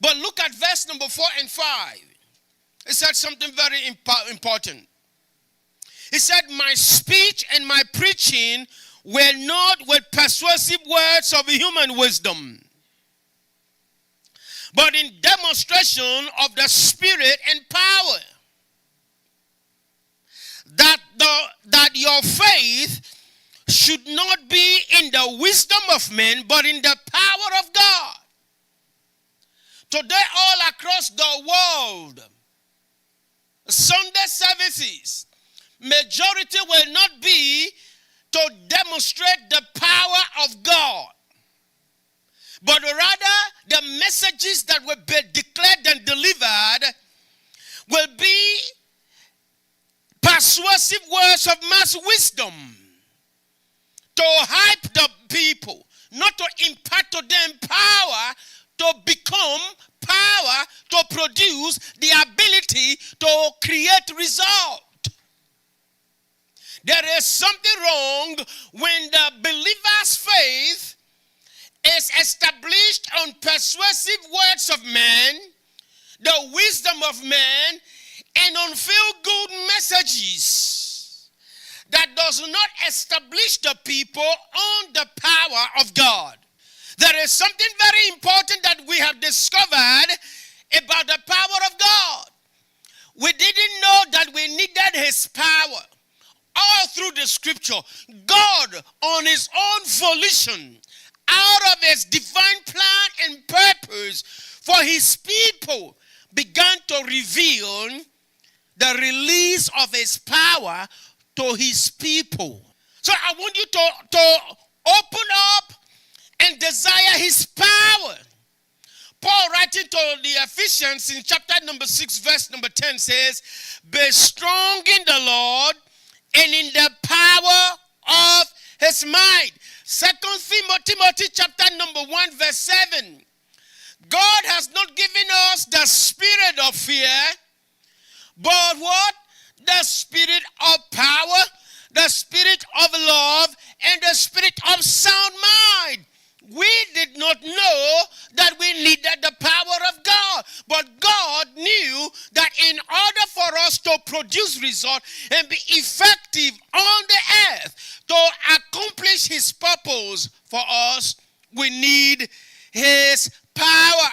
But look at verse number 4 and 5. It said something very important. It said, my speech and my preaching were not with persuasive words of human wisdom, but in demonstration of the Spirit and power, that your faith should not be in the wisdom of men, but in the power of God. Today, all across the world, Sunday services, majority will not be to demonstrate the power of God, but rather the messages that will be declared and delivered will be persuasive words of mass wisdom to hype the people, not to impart to them power to become power to produce the ability to create result. There is something wrong when the believer's faith is established on persuasive words of man, the wisdom of man, and on feel-good messages that does not establish the people on the power of God. There is something very important that we have discovered about the power of God. We didn't know that we needed his power. All through the scripture, God on his own volition, out of his divine plan and purpose for his people, began to reveal the release of his power to his people. So I want you to open up and desire his power. Paul, writing to the Ephesians in chapter number 6, verse number 10 says, be strong in the Lord and in the power of his might. 2 Timothy chapter number 1, verse 7. God has not given us the spirit of fear, but what? The spirit of power, the spirit of love, and the spirit of sound mind. We did not know that we needed the power of God. But God knew that in order for us to produce result and be effective on the earth, to accomplish his purpose for us, we need his power.